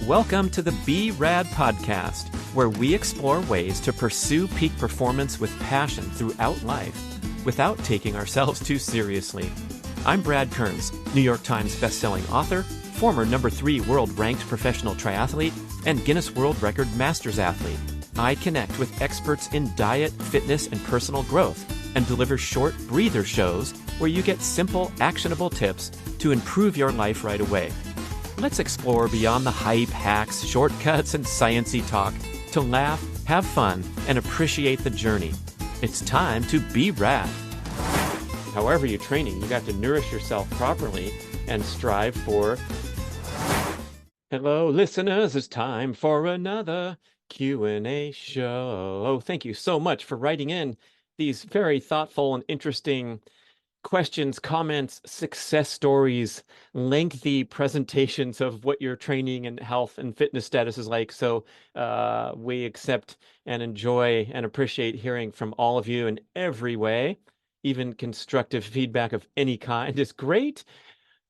Welcome to the Be Rad podcast, where we explore ways to pursue peak performance with passion throughout life without taking ourselves too seriously. I'm Brad Kearns, New York Times bestselling author, former #3 world-ranked professional triathlete, and Guinness World Record Masters athlete. I connect with experts in diet, fitness, and personal growth, and deliver short breather shows where you get simple, actionable tips to improve your life right away. Let's explore beyond the hype, hacks, shortcuts, and sciencey talk to laugh, have fun, and appreciate the journey. It's time to be rad. However you're training, you got to nourish yourself properly and strive for... Hello, listeners. It's time for another Q&A show. Thank you so much for writing in these very thoughtful and interesting questions, comments, success stories, lengthy presentations of what your training and health and fitness status is like. So we accept and enjoy and appreciate hearing from all of you in every way. Even constructive feedback of any kind is great.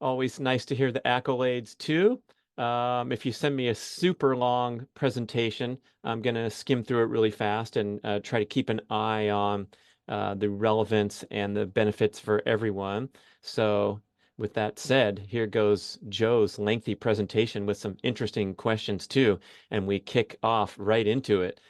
Always nice to hear the accolades too. If you send me a super long presentation, I'm going to skim through it really fast and try to keep an eye on the relevance and the benefits for everyone. So with that said, here goes Joe's lengthy presentation with some interesting questions too, and we kick off right into it.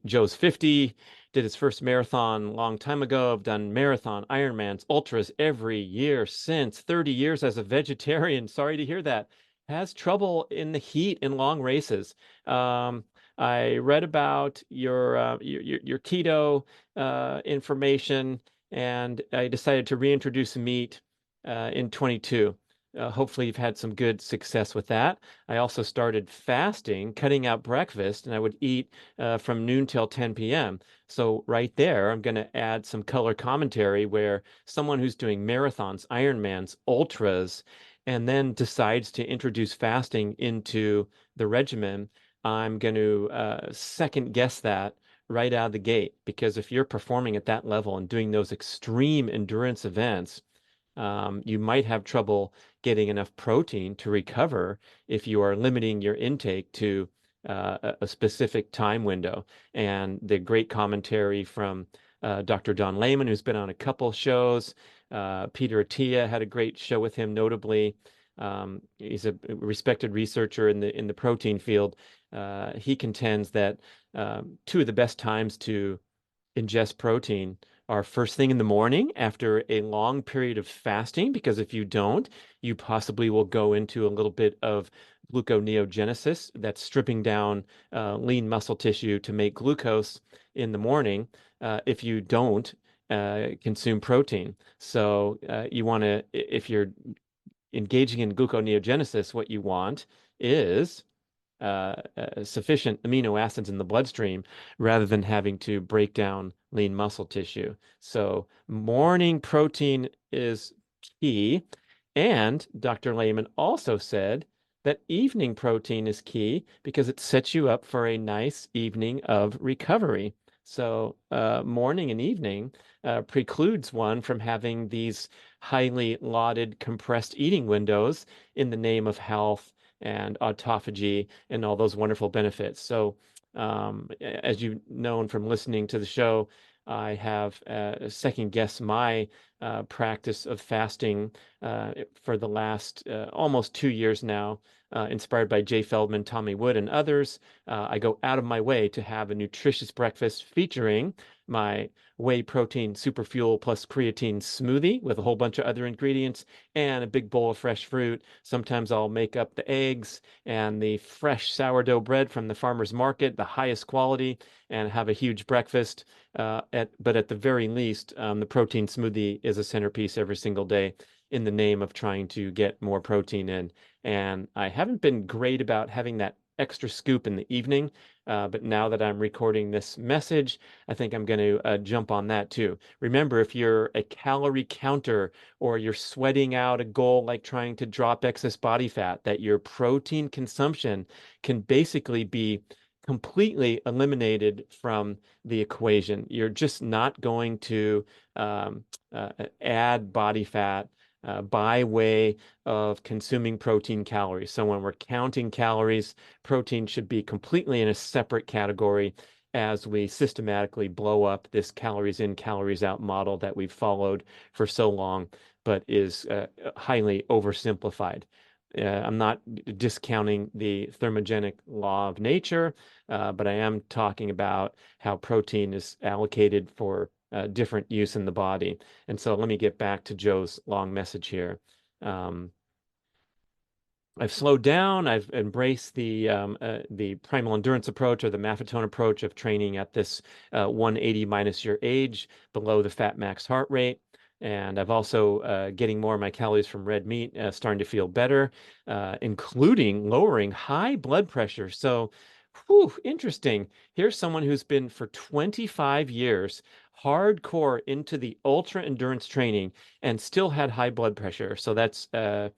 Joe's 50, did his first marathon a long time ago. I've done marathon, Ironmans, ultras every year since. 30 years as a vegetarian. Sorry to hear that. Has trouble in the heat in long races. I read about your keto information, and I decided to reintroduce meat in 22. Hopefully you've had some good success with that. I also started fasting, cutting out breakfast, and I would eat from noon till 10 p.m. So right there, I'm going to add some color commentary where someone who's doing marathons, Ironmans, ultras, and then decides to introduce fasting into the regimen, I'm going to second guess that right out of the gate, because if you're performing at that level and doing those extreme endurance events, you might have trouble getting enough protein to recover if you are limiting your intake to a specific time window. And the great commentary from Dr. Don Layman, who's been on a couple shows. Peter Attia had a great show with him, notably. He's a respected researcher in the protein field. He contends that two of the best times to ingest protein are first thing in the morning after a long period of fasting, because if you don't, you possibly will go into a little bit of gluconeogenesis, that's stripping down lean muscle tissue to make glucose in the morning if you don't consume protein. So you want to, if you're engaging in gluconeogenesis, what you want is sufficient amino acids in the bloodstream rather than having to break down lean muscle tissue. So morning protein is key. And Dr. Layman also said that evening protein is key because it sets you up for a nice evening of recovery. So morning and evening precludes one from having these highly lauded compressed eating windows in the name of health and autophagy and all those wonderful benefits. So as you've known from listening to the show, I have second guessed my practice of fasting for the last almost 2 years now, inspired by Jay Feldman, Tommy Wood, and others. I go out of my way to have a nutritious breakfast featuring my whey protein super fuel plus creatine smoothie with a whole bunch of other ingredients and a big bowl of fresh fruit. Sometimes I'll make up the eggs and the fresh sourdough bread from the farmer's market, the highest quality, and have a huge breakfast. But at the very least, the protein smoothie is a centerpiece every single day in the name of trying to get more protein in. And I haven't been great about having that extra scoop in the evening, but now that I'm recording this message, I think I'm going to jump on that too. Remember, if you're a calorie counter or you're sweating out a goal like trying to drop excess body fat, that your protein consumption can basically be completely eliminated from the equation. You're just not going to add body fat by way of consuming protein calories. So when we're counting calories, protein should be completely in a separate category as we systematically blow up this calories in, calories out model that we've followed for so long, but is highly oversimplified. I'm not discounting the thermogenic law of nature, but I am talking about how protein is allocated for different use in the body. And so let me get back to Joe's long message here. Um, I've slowed down. I've embraced the primal endurance approach or the Maffetone approach of training at this 180 minus your age below the fat max heart rate. And I've also getting more of my calories from red meat, starting to feel better, including lowering high blood pressure. So, whew, interesting. Here's someone who's been for 25 years hardcore into the ultra endurance training and still had high blood pressure. So that's an,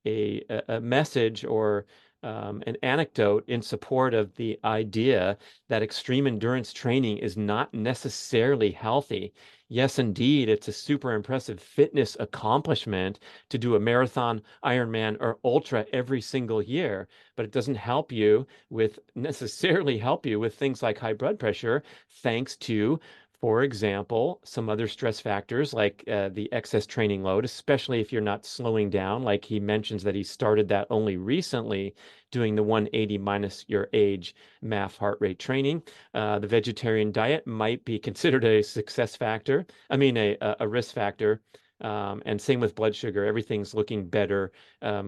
a message or an anecdote in support of the idea that extreme endurance training is not necessarily healthy. Yes, indeed, it's a super impressive fitness accomplishment to do a marathon, Ironman, or ultra every single year, but it doesn't help you with necessarily help you with things like high blood pressure, thanks to, for example, some other stress factors like the excess training load, especially if you're not slowing down. Like he mentions that he started that only recently doing the 180 minus your age MAF heart rate training. The vegetarian diet might be considered a success factor. I mean, a risk factor. And same with blood sugar. Everything's looking better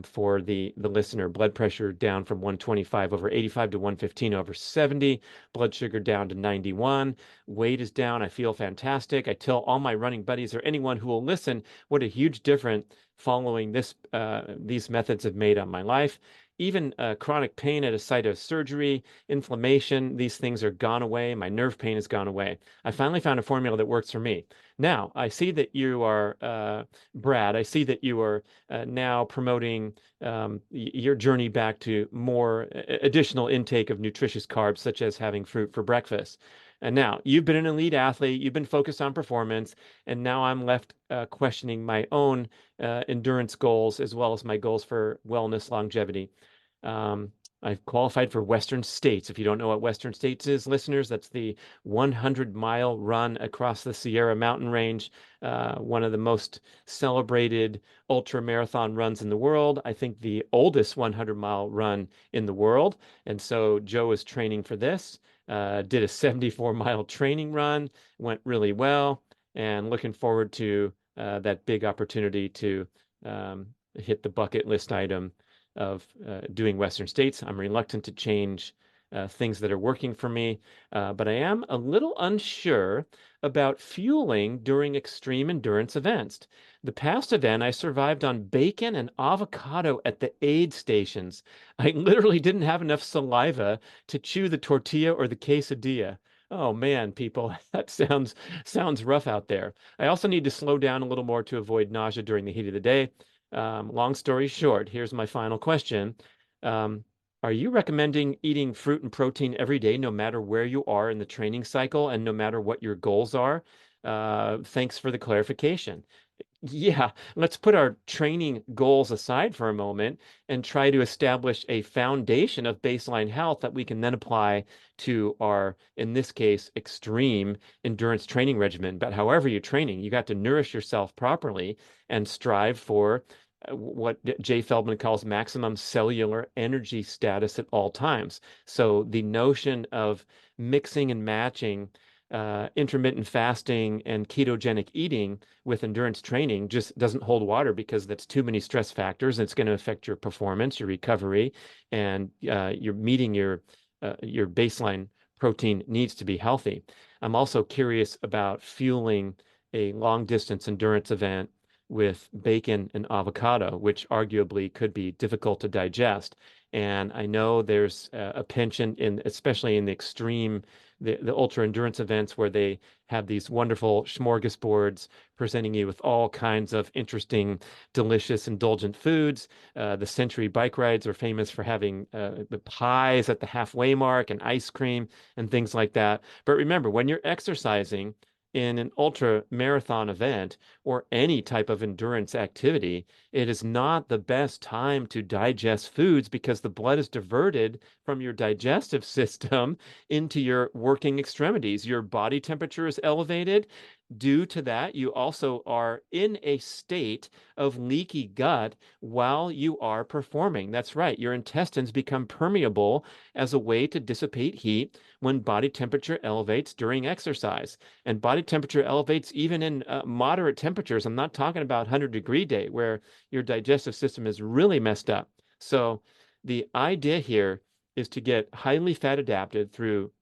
for the listener. Blood pressure down from 125 over 85 to 115 over 70. Blood sugar down to 91. Weight is down. I feel fantastic. I tell all my running buddies or anyone who will listen what a huge difference following these methods have made on my life. Even chronic pain at a site of surgery, inflammation, these things are gone away. My nerve pain has gone away. I finally found a formula that works for me. Now, I see that you are, Brad, I see that you are now promoting your journey back to more additional intake of nutritious carbs, such as having fruit for breakfast. And now you've been an elite athlete, you've been focused on performance, and now I'm left questioning my own endurance goals as well as my goals for wellness longevity. Um, I've qualified for Western States. If you don't know what Western States is, listeners, that's the 100-mile run across the Sierra Mountain Range, one of the most celebrated ultra marathon runs in the world. I think the oldest 100-mile run in the world. And so Joe is training for this. Did a 74-mile training run, went really well, and looking forward to that big opportunity to hit the bucket list item of doing Western States. I'm reluctant to change things that are working for me, but I am a little unsure about fueling during extreme endurance events. The past event, I survived on bacon and avocado at the aid stations. I literally didn't have enough saliva to chew the tortilla or the quesadilla. Oh man, people, that sounds rough out there. I also need to slow down a little more to avoid nausea during the heat of the day. Long story short, here's my final question. Are you recommending eating fruit and protein every day, no matter where you are in the training cycle and no matter what your goals are? Thanks for the clarification. Yeah, let's put our training goals aside for a moment and try to establish a foundation of baseline health that we can then apply to our, in this case, extreme endurance training regimen. But however you're training, you got to nourish yourself properly and strive for what Jay Feldman calls maximum cellular energy status at all times. So the notion of mixing and matching intermittent fasting and ketogenic eating with endurance training just doesn't hold water because that's too many stress factors. And it's going to affect your performance, your recovery, and you're meeting your baseline protein needs to be healthy. I'm also curious about fueling a long distance endurance event with bacon and avocado, which arguably could be difficult to digest. And I know there's a penchant in, especially in the extreme, the ultra endurance events where they have these wonderful smorgasbords presenting you with all kinds of interesting, delicious, indulgent foods. The Century bike rides are famous for having the pies at the halfway mark and ice cream and things like that. But remember, when you're exercising, in an ultra marathon event or any type of endurance activity, it is not the best time to digest foods because the blood is diverted from your digestive system into your working extremities. Your body temperature is elevated. Due to that, you also are in a state of leaky gut while you are performing. That's right. Your intestines become permeable as a way to dissipate heat when body temperature elevates during exercise. And body temperature elevates even in moderate temperatures. I'm not talking about 100-degree day where your digestive system is really messed up. So the idea here is to get highly fat adapted through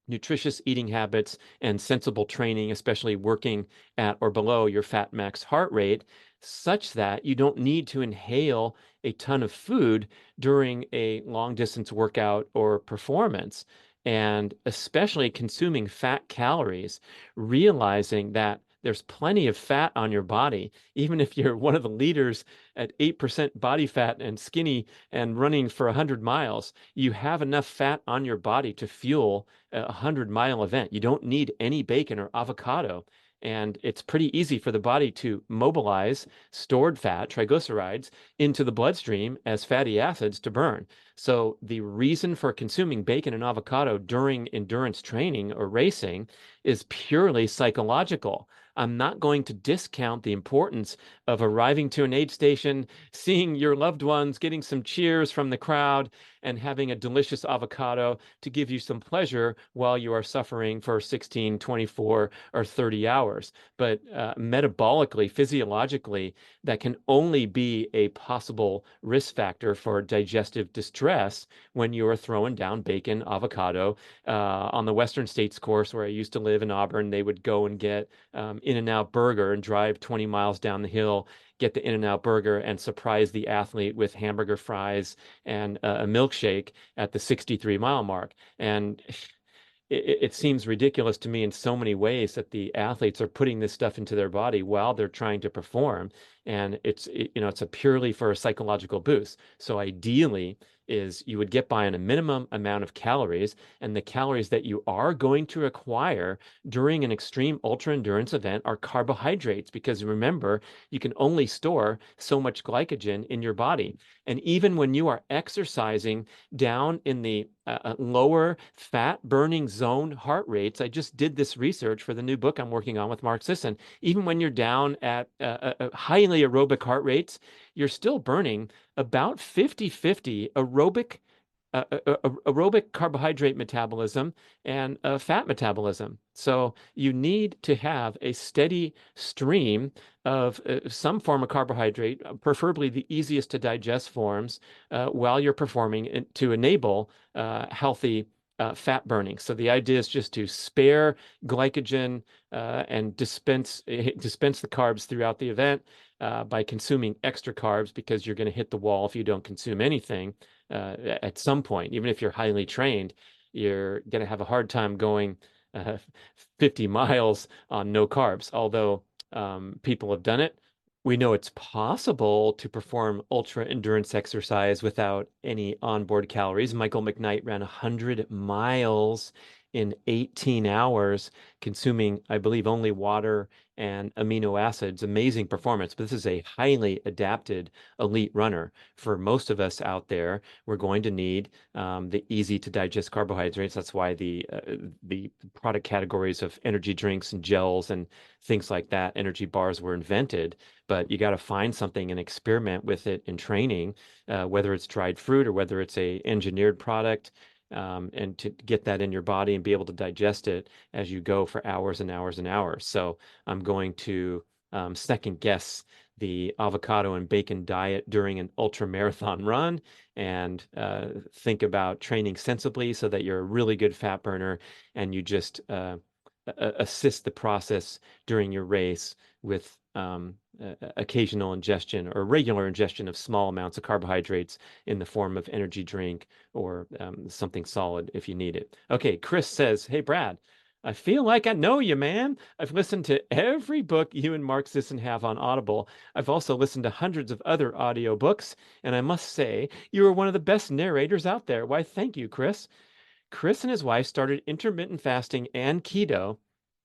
nutritious eating habits and sensible training, especially working at or below your fat max heart rate, such that you don't need to inhale a ton of food during a long distance workout or performance. And especially consuming fat calories, realizing that there's plenty of fat on your body, even if you're one of the leaders at 8% body fat and skinny and running for 100 miles, you have enough fat on your body to fuel a 100-mile event. You don't need any bacon or avocado. And it's pretty easy for the body to mobilize stored fat, triglycerides, into the bloodstream as fatty acids to burn. So the reason for consuming bacon and avocado during endurance training or racing is purely psychological. I'm not going to discount the importance of arriving to an aid station, seeing your loved ones, getting some cheers from the crowd, and having a delicious avocado to give you some pleasure while you are suffering for 16, 24, or 30 hours. But metabolically, physiologically, that can only be a possible risk factor for digestive distress when you are throwing down bacon, avocado. On the Western States course where I used to live in Auburn, they would go and get In-N-Out burger and drive 20 miles down the hill, get the In-N-Out burger and surprise the athlete with hamburger fries and a milkshake at the 63-mile mark. And it seems ridiculous to me in so many ways that the athletes are putting this stuff into their body while they're trying to perform. And it's a purely for a psychological boost. So ideally is you would get by on a minimum amount of calories, and the calories that you are going to acquire during an extreme ultra endurance event are carbohydrates, because remember, you can only store so much glycogen in your body. And even when you are exercising down in the lower fat burning zone heart rates, I just did this research for the new book I'm working on with Mark Sisson. Even when you're down at highly aerobic heart rates, you're still burning about 50-50 aerobic carbohydrate metabolism and fat metabolism. So you need to have a steady stream of some form of carbohydrate, preferably the easiest to digest forms, while you're performing to enable healthy fat burning. So the idea is just to spare glycogen and dispense the carbs throughout the event by consuming extra carbs, because you're going to hit the wall if you don't consume anything at some point. Even if you're highly trained, you're going to have a hard time going uh, 50 miles on no carbs. Although people have done it, we know it's possible to perform ultra endurance exercise without any onboard calories. Michael McKnight ran 100 miles in 18 hours, consuming, I believe, only water and amino acids. Amazing performance. But this is a highly adapted elite runner. For most of us out there, we're going to need the easy to digest carbohydrates. That's why the product categories of energy drinks and gels and things like that, energy bars, were invented. But you got to find something and experiment with it in training, whether it's dried fruit or whether it's a engineered product, and to get that in your body and be able to digest it as you go for hours and hours and hours. So I'm going to second guess the avocado and bacon diet during an ultra marathon run, and think about training sensibly so that you're a really good fat burner, and you just assist the process during your race with occasional ingestion or regular ingestion of small amounts of carbohydrates in the form of energy drink or something solid if you need it. Okay, Chris says, "Hey, Brad, I feel like I know you, man. I've listened to every book you and Mark Sisson have on Audible. I've also listened to hundreds of other audiobooks, and I must say, you are one of the best narrators out there. Why, thank you, Chris." Chris and his wife started intermittent fasting and keto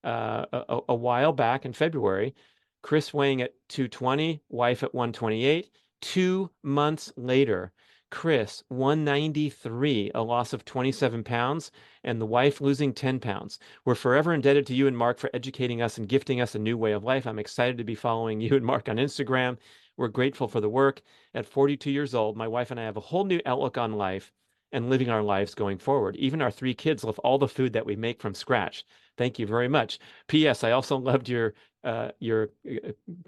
a while back in February. Chris weighing at 220, wife at 128. 2 months later, Chris 193, a loss of 27 pounds, and the wife losing 10 pounds. We're forever indebted to you and Mark for educating us and gifting us a new way of life. I'm excited to be following you and Mark on Instagram. We're grateful for the work. At 42 years old, my wife and I have a whole new outlook on life and living our lives going forward. Even our 3 kids love all the food that we make from scratch. Thank you very much. P.S. I also loved your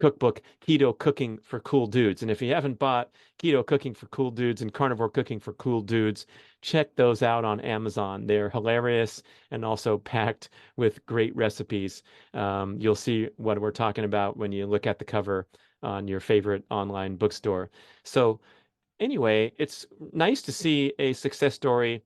cookbook, Keto Cooking for Cool Dudes. And if you haven't bought Keto Cooking for Cool Dudes and Carnivore Cooking for Cool Dudes, check those out on Amazon. They're hilarious and also packed with great recipes. You'll see what we're talking about when you look at the cover on your favorite online bookstore. So anyway, it's nice to see a success story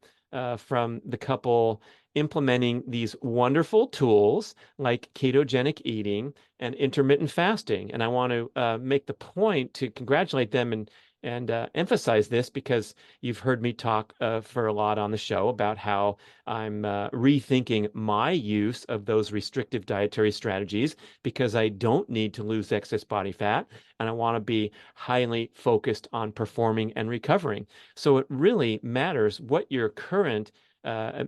from the couple implementing these wonderful tools like ketogenic eating and intermittent fasting. And I want to make the point to congratulate them and emphasize this because you've heard me talk for a lot on the show about how I'm rethinking my use of those restrictive dietary strategies because I don't need to lose excess body fat and I want to be highly focused on performing and recovering. So it really matters what your current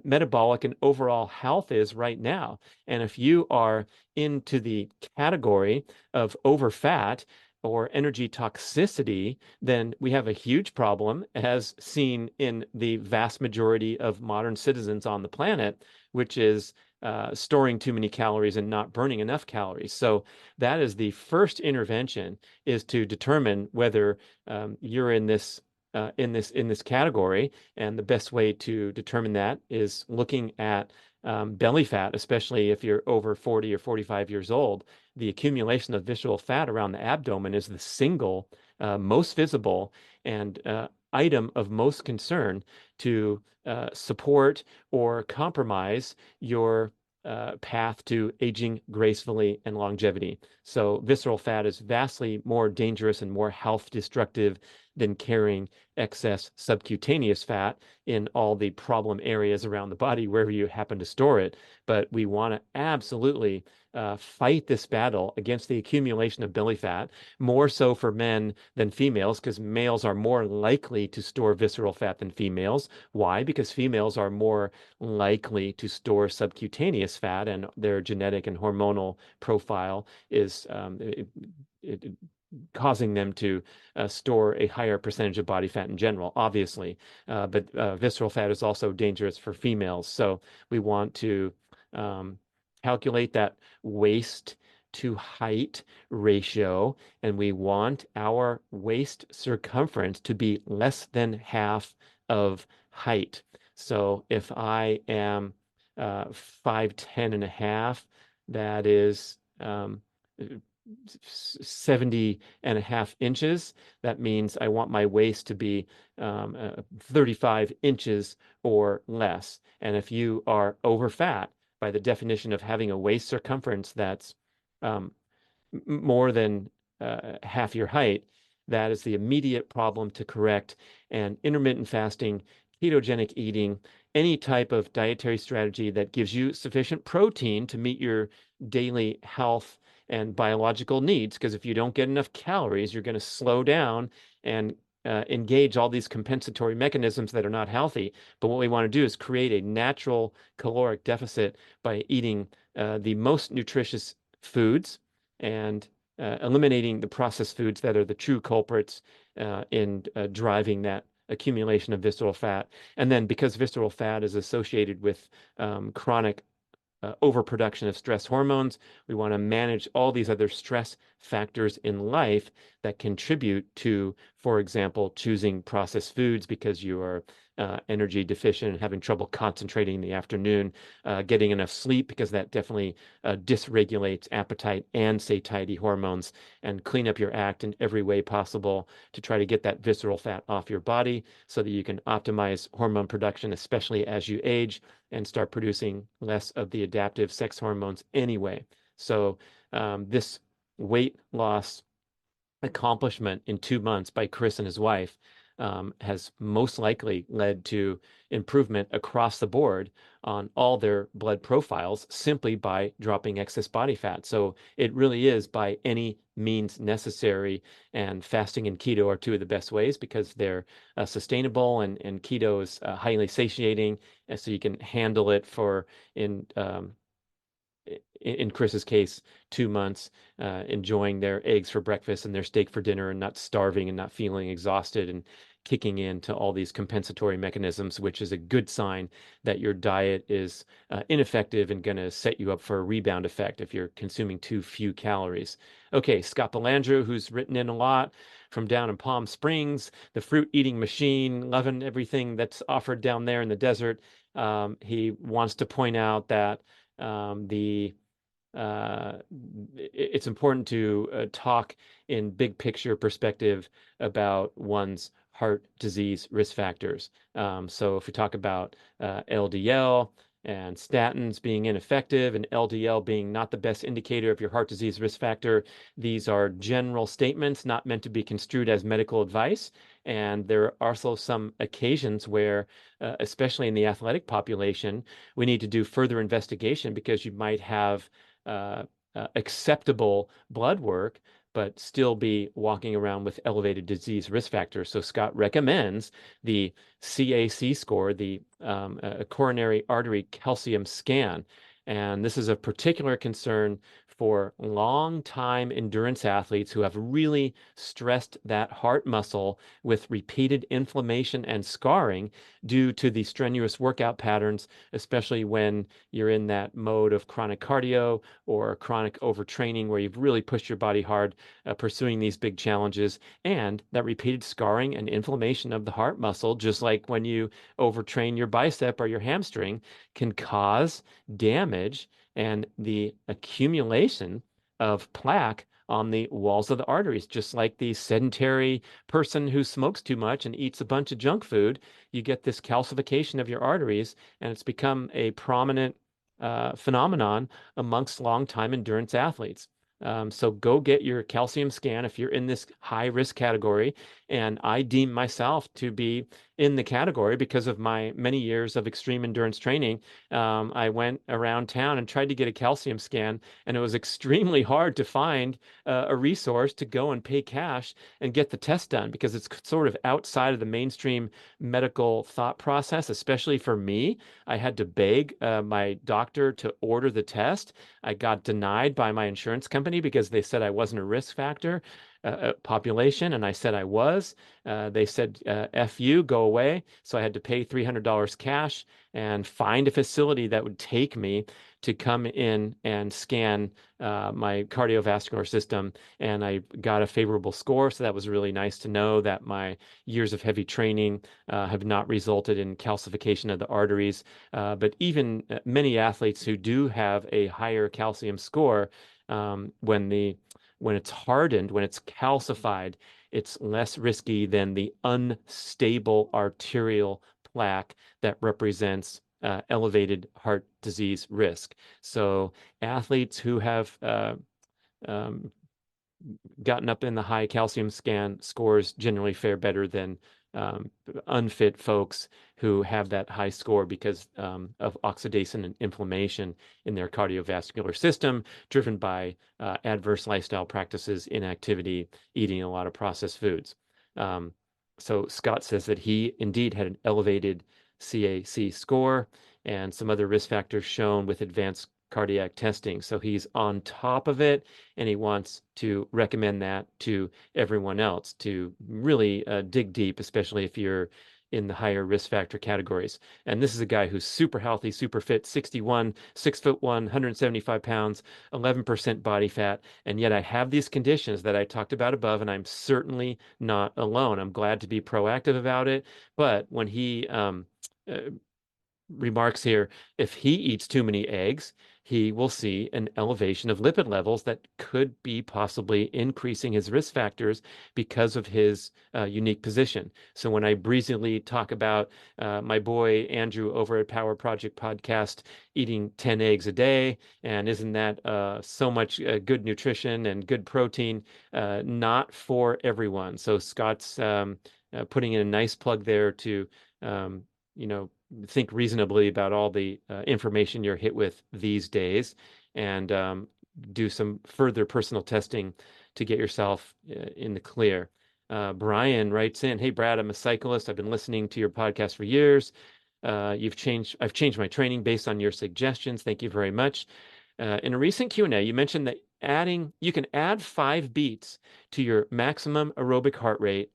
metabolic and overall health is right now. And if you are into the category of over fat or energy toxicity, then we have a huge problem, as seen in the vast majority of modern citizens on the planet, which is storing too many calories and not burning enough calories. So that is the first intervention, is to determine whether you're in this category, and the best way to determine that is looking at belly fat, especially if you're over 40 or 45 years old. The accumulation of visceral fat around the abdomen is the single most visible and item of most concern to support or compromise your path to aging gracefully and longevity. So visceral fat is vastly more dangerous and more health destructive than carrying excess subcutaneous fat in all the problem areas around the body, wherever you happen to store it. But we want to absolutely fight this battle against the accumulation of belly fat, more so for men than females, because males are more likely to store visceral fat than females. Why? Because females are more likely to store subcutaneous fat, and their genetic and hormonal profile is causing them to store a higher percentage of body fat in general, obviously. But visceral fat is also dangerous for females. So we want to calculate that waist to height ratio, and we want our waist circumference to be less than half of height. So if I am 5'10" and a half, that is 70 and a half inches. That means I want my waist to be 35 inches or less. And if you are over fat, by the definition of having a waist circumference that's more than half your height, that is the immediate problem to correct. And intermittent fasting, ketogenic eating, any type of dietary strategy that gives you sufficient protein to meet your daily health and biological needs, because if you don't get enough calories, you're going to slow down and engage all these compensatory mechanisms that are not healthy. But what we want to do is create a natural caloric deficit by eating the most nutritious foods and eliminating the processed foods that are the true culprits in driving that accumulation of visceral fat. And then because visceral fat is associated with chronic overproduction of stress hormones, we want to manage all these other stress factors in life that contribute to, for example, choosing processed foods because you are energy deficient and having trouble concentrating in the afternoon, getting enough sleep because that definitely dysregulates appetite and satiety hormones, and clean up your act in every way possible to try to get that visceral fat off your body so that you can optimize hormone production, especially as you age, and start producing less of the adaptive sex hormones anyway. So this weight loss accomplishment in 2 months by Chris and his wife has most likely led to improvement across the board on all their blood profiles simply by dropping excess body fat. So it really is by any means necessary, and fasting and keto are two of the best ways because they're sustainable, and keto is highly satiating, and so you can handle it for in in Chris's case, 2 months, enjoying their eggs for breakfast and their steak for dinner and not starving and not feeling exhausted and kicking into all these compensatory mechanisms, which is a good sign that your diet is ineffective and going to set you up for a rebound effect if you're consuming too few calories. Okay, Scott Belandrew, who's written in a lot from down in Palm Springs, the fruit eating machine, loving everything that's offered down there in the desert. He wants to point out that the it's important to talk in big picture perspective about one's heart disease risk factors. So if we talk about LDL and statins being ineffective and LDL being not the best indicator of your heart disease risk factor, these are general statements not meant to be construed as medical advice. And there are also some occasions where, especially in the athletic population, we need to do further investigation because you might have uh, acceptable blood work, but still be walking around with elevated disease risk factors. So Scott recommends the CAC score, the coronary artery calcium scan. And this is a particular concern for long-time endurance athletes who have really stressed that heart muscle with repeated inflammation and scarring due to the strenuous workout patterns, especially when you're in that mode of chronic cardio or chronic overtraining where you've really pushed your body hard pursuing these big challenges. And that repeated scarring and inflammation of the heart muscle, just like when you overtrain your bicep or your hamstring, can cause damage and the accumulation of plaque on the walls of the arteries, just like the sedentary person who smokes too much and eats a bunch of junk food. You get this calcification of your arteries, and it's become a prominent phenomenon amongst long-time endurance athletes. So go get your calcium scan if you're in this high risk category. And I deem myself to be in the category because of my many years of extreme endurance training. I went around town and tried to get a calcium scan, and it was extremely hard to find a resource to go and pay cash and get the test done because it's sort of outside of the mainstream medical thought process, especially for me. I had to beg my doctor to order the test. I got denied by my insurance company because they said I wasn't a risk factor population, and I said I was. They said, F you, go away. So I had to pay $300 cash and find a facility that would take me to come in and scan my cardiovascular system. And I got a favorable score. So that was really nice to know that my years of heavy training have not resulted in calcification of the arteries. But even many athletes who do have a higher calcium score, when it's hardened, when it's calcified, it's less risky than the unstable arterial plaque that represents elevated heart disease risk. So athletes who have um, gotten up in the high calcium scan scores generally fare better than unfit folks who have that high score because of oxidation and inflammation in their cardiovascular system, driven by adverse lifestyle practices, inactivity, eating a lot of processed foods. So Scott says that he indeed had an elevated CAC score and some other risk factors shown with advanced cardiac testing. So he's on top of it, and he wants to recommend that to everyone else to really dig deep, especially if you're in the higher risk factor categories. And this is a guy who's super healthy, super fit, 61, 6'1", 175 pounds, 11% body fat. And yet I have these conditions that I talked about above, and I'm certainly not alone. I'm glad to be proactive about it. But when he remarks here, if he eats too many eggs, he will see an elevation of lipid levels that could be possibly increasing his risk factors because of his unique position. So when I breezily talk about my boy Andrew over at Power Project Podcast eating 10 eggs a day, and isn't that so much good nutrition and good protein? Not for everyone. So Scott's putting in a nice plug there to, you know, think reasonably about all the information you're hit with these days, and do some further personal testing to get yourself in the clear. Brian writes in, "Hey Brad, I'm a cyclist. I've been listening to your podcast for years. I've changed my training based on your suggestions. Thank you very much. In a recent Q&A, you mentioned that you can add 5 beats to your maximum aerobic heart rate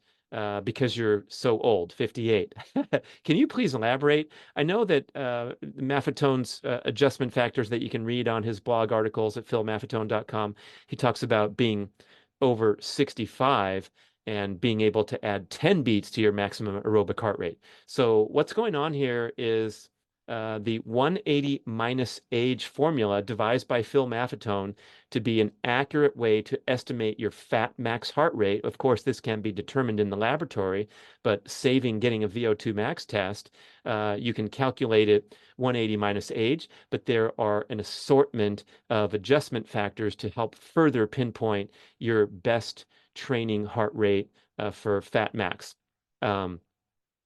because you're so old, 58. Can you please elaborate? I know that Maffetone's adjustment factors that you can read on his blog articles at philmaffetone.com, he talks about being over 65 and being able to add 10 beats to your maximum aerobic heart rate. So what's going on here is the 180 minus age formula devised by Phil Maffetone to be an accurate way to estimate your fat max heart rate. Of course, this can be determined in the laboratory, but saving getting a VO2 max test, you can calculate it 180 minus age, but there are an assortment of adjustment factors to help further pinpoint your best training heart rate for fat max.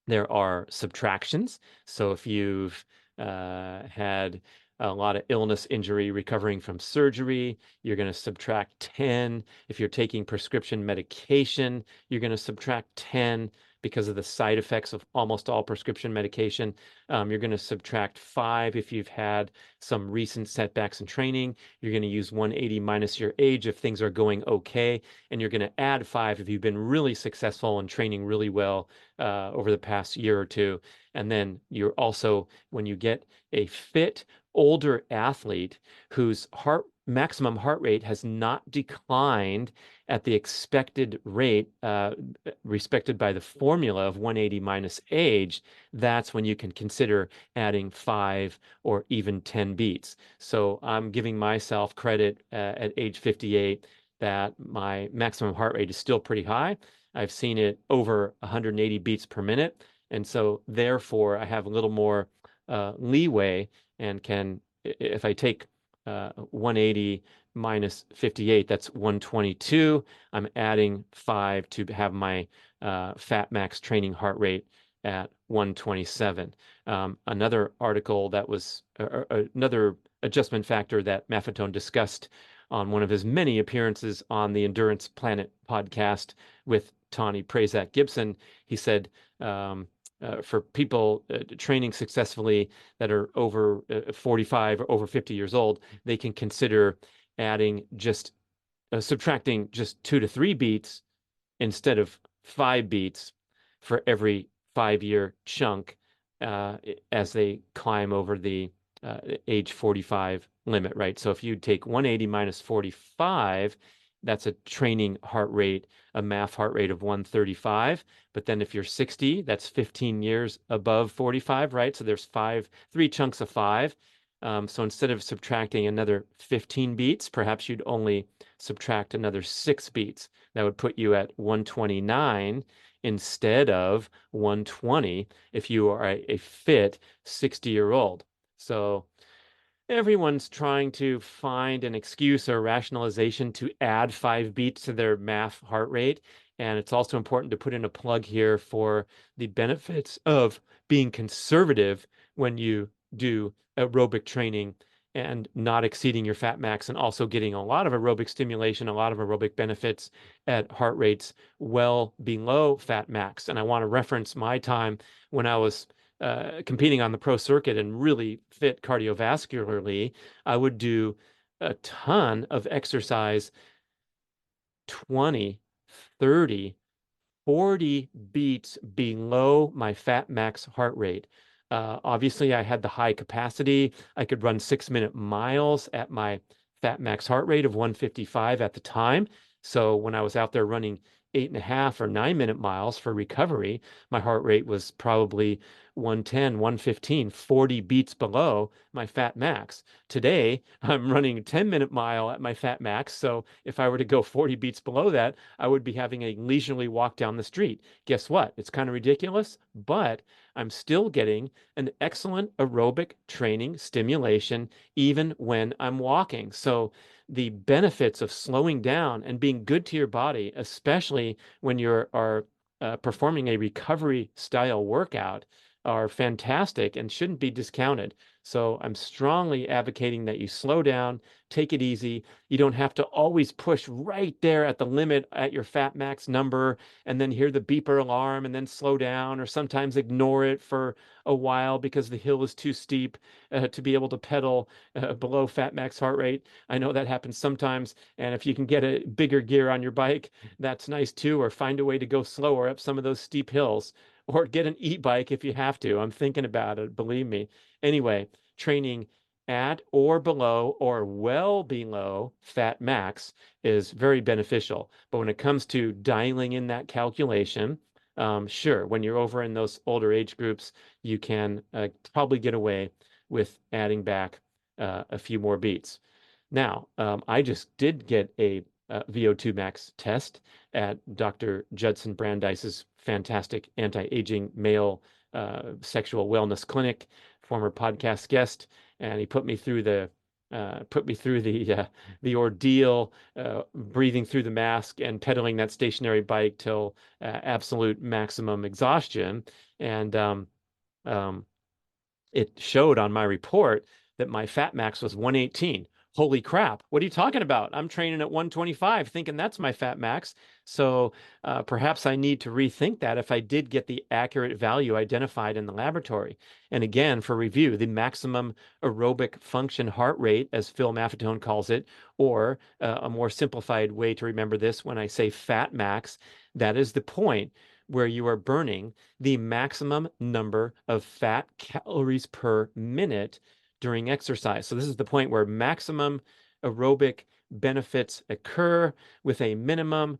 There are subtractions. So if you've had a lot of illness, injury, recovering from surgery, you're going to subtract 10. If you're taking prescription medication, you're going to subtract 10 because of the side effects of almost all prescription medication. You're going to subtract 5 if you've had some recent setbacks in training. You're going to use 180 minus your age if things are going okay. And you're going to add 5 if you've been really successful and training really well over the past year or two. And then you're also, when you get a fit, older athlete whose maximum heart rate has not declined at the expected rate respected by the formula of 180 minus age, that's when you can consider adding 5 or even 10 beats. So I'm giving myself credit at age 58 that my maximum heart rate is still pretty high. I've seen it over 180 beats per minute. And so therefore I have a little more leeway and can, if I take 180 minus 58, that's 122. I'm adding 5 to have my fat max training heart rate at 127. Another article that was another adjustment factor that Maffetone discussed on one of his many appearances on the Endurance Planet podcast with Tawny Prazak Gibson, he said, for people training successfully that are over 45 or over 50 years old, they can consider adding just subtracting just 2 to 3 beats instead of 5 beats for every 5-year chunk as they climb over the age 45 limit, right? So if you take 180 minus 45, that's a training heart rate, a MAF heart rate of 135. But then if you're 60, that's 15 years above 45, right? So there's 3 chunks of 5. So instead of subtracting another 15 beats, perhaps you'd only subtract another 6 beats. That would put you at 129 instead of 120 if you are a fit 60-year-old. So everyone's trying to find an excuse or rationalization to add 5 beats to their MAF heart rate. And it's also important to put in a plug here for the benefits of being conservative when you do aerobic training and not exceeding your fat max, and also getting a lot of aerobic stimulation, a lot of aerobic benefits at heart rates well below fat max. And I want to reference my time when I was competing on the pro circuit and really fit cardiovascularly. I would do a ton of exercise, 20, 30, 40 beats below my fat max heart rate. Obviously, I had the high capacity. I could run 6-minute miles at my fat max heart rate of 155 at the time. So when I was out there running 8.5 or 9-minute miles for recovery, my heart rate was probably 110, 115, 40 beats below my fat max. Today, I'm running a 10-minute mile at my fat max. So if I were to go 40 beats below that, I would be having a leisurely walk down the street. Guess what? It's kind of ridiculous, but I'm still getting an excellent aerobic training stimulation even when I'm walking. So the benefits of slowing down and being good to your body, especially when you are performing a recovery style workout are fantastic and shouldn't be discounted. So I'm strongly advocating that you slow down, take it easy. You don't have to always push right there at the limit at your fat max number and then hear the beeper alarm and then slow down, or sometimes ignore it for a while because the hill is too steep to be able to pedal below fat max heart rate. I know that happens sometimes. And if you can get a bigger gear on your bike, that's nice too, or find a way to go slower up some of those steep hills, or get an e-bike if you have to. I'm thinking about it, believe me. Anyway, training at or below or well below fat max is very beneficial. But when it comes to dialing in that calculation, sure, when you're over in those older age groups, you can probably get away with adding back a few more beats. Now, I just did get a VO2 max test at Dr. Judson Brandeis's fantastic anti-aging male sexual wellness clinic, former podcast guest, and he put me through the ordeal, breathing through the mask and pedaling that stationary bike till absolute maximum exhaustion. And um, it showed on my report that my fat max was 118. Holy crap. What are you talking about? I'm training at 125, thinking that's my fat max. So perhaps I need to rethink that if I did get the accurate value identified in the laboratory. And again, for review, the maximum aerobic function heart rate, as Phil Maffetone calls it, or a more simplified way to remember this when I say fat max, that is the point where you are burning the maximum number of fat calories per minute during exercise. So this is the point where maximum aerobic benefits occur with a minimum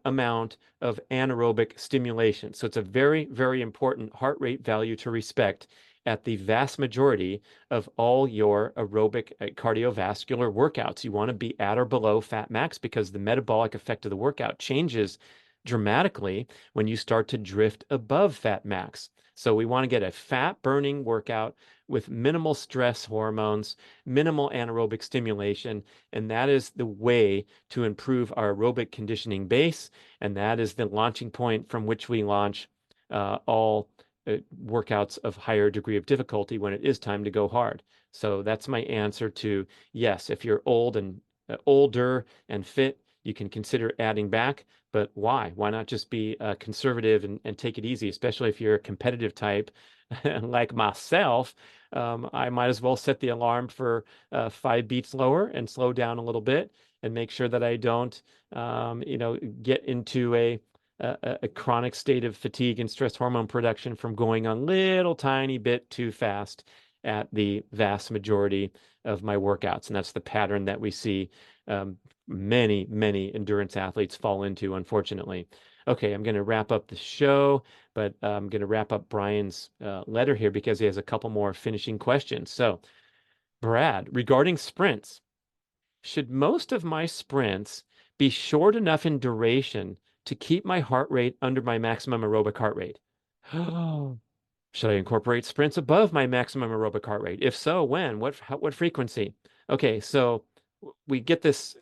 amount of anaerobic stimulation. So it's a very, very important heart rate value to respect at the vast majority of all your aerobic cardiovascular workouts. You want to be at or below fat max because the metabolic effect of the workout changes dramatically when you start to drift above fat max. So we want to get a fat burning workout with minimal stress hormones, minimal anaerobic stimulation, and that is the way to improve our aerobic conditioning base, and that is the launching point from which we launch all workouts of higher degree of difficulty when it is time to go hard. So that's my answer to yes, if you're older and fit, you can consider adding back. But why? Why not just be conservative and take it easy, especially if you're a competitive type like myself? I might as well set the alarm for 5 beats lower and slow down a little bit and make sure that I don't, get into a chronic state of fatigue and stress hormone production from going a little tiny bit too fast at the vast majority of my workouts. And that's the pattern that we see many endurance athletes fall into, unfortunately. Okay, I'm going to wrap up the show, but I'm going to wrap up Brian's letter here because he has a couple more finishing questions. So, Brad, regarding sprints, should most of my sprints be short enough in duration to keep my heart rate under my maximum aerobic heart rate? Should I incorporate sprints above my maximum aerobic heart rate? If so, when? What frequency? Okay, so we get this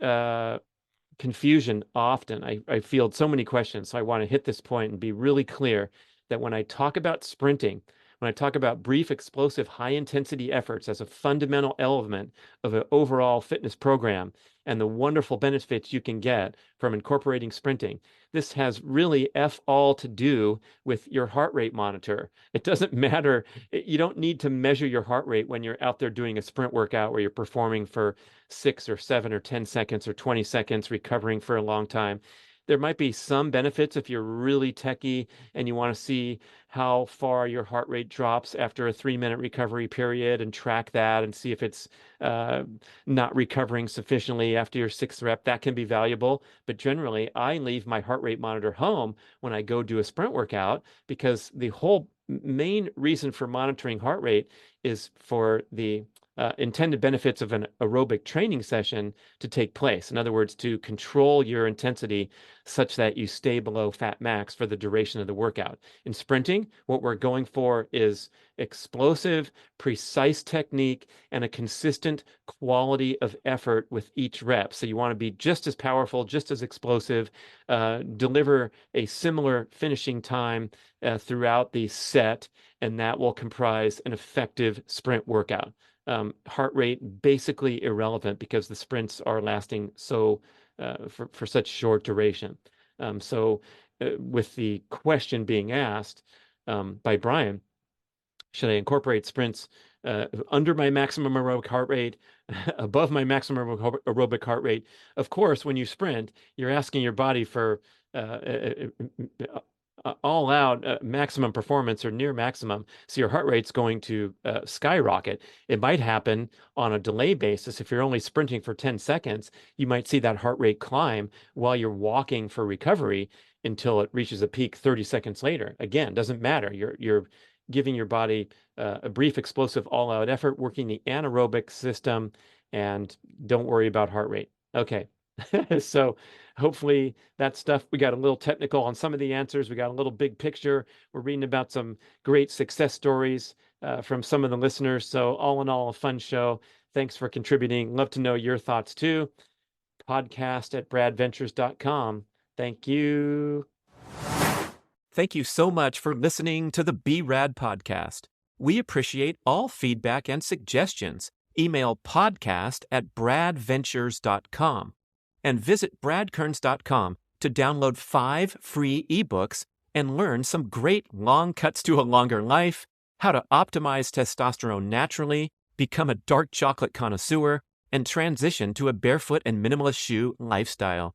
confusion often. I field so many questions, so I want to hit this point and be really clear that when I talk about sprinting, when I talk about brief, explosive, high-intensity efforts as a fundamental element of an overall fitness program and the wonderful benefits you can get from incorporating sprinting, this has really F all to do with your heart rate monitor. It doesn't matter. You don't need to measure your heart rate when you're out there doing a sprint workout where you're performing for 6 or 7 or 10 seconds or 20 seconds, recovering for a long time. There might be some benefits if you're really techie and you want to see how far your heart rate drops after a 3-minute recovery period and track that and see if it's not recovering sufficiently after your 6th rep. That can be valuable. But generally, I leave my heart rate monitor home when I go do a sprint workout because the whole main reason for monitoring heart rate is for the intended benefits of an aerobic training session to take place. In other words, to control your intensity such that you stay below fat max for the duration of the workout. In sprinting, what we're going for is explosive, precise technique and a consistent quality of effort with each rep. So you want to be just as powerful, just as explosive, deliver a similar finishing time throughout the set, and that will comprise an effective sprint workout. Heart rate basically irrelevant because the sprints are lasting so for such short duration. With the question being asked by Brian, should I incorporate sprints under my maximum aerobic heart rate, above my maximum aerobic heart rate? Of course, when you sprint, you're asking your body for all out maximum performance or near maximum. So your heart rate's going to skyrocket. It might happen on a delay basis. If you're only sprinting for 10 seconds, you might see that heart rate climb while you're walking for recovery until it reaches a peak 30 seconds later. Again, doesn't matter. You're giving your body a brief, explosive, all-out effort, working the anaerobic system, and don't worry about heart rate. Okay. So hopefully that stuff, we got a little technical on some of the answers. We got a little big picture. We're reading about some great success stories from some of the listeners. So all in all, a fun show. Thanks for contributing. Love to know your thoughts too. podcast@bradventures.com. Thank you. Thank you so much for listening to the B-Rad podcast. We appreciate all feedback and suggestions. Email podcast@bradventures.com. and visit bradkearns.com to download 5 free ebooks and learn some great long cuts to a longer life, how to optimize testosterone naturally, become a dark chocolate connoisseur, and transition to a barefoot and minimalist shoe lifestyle.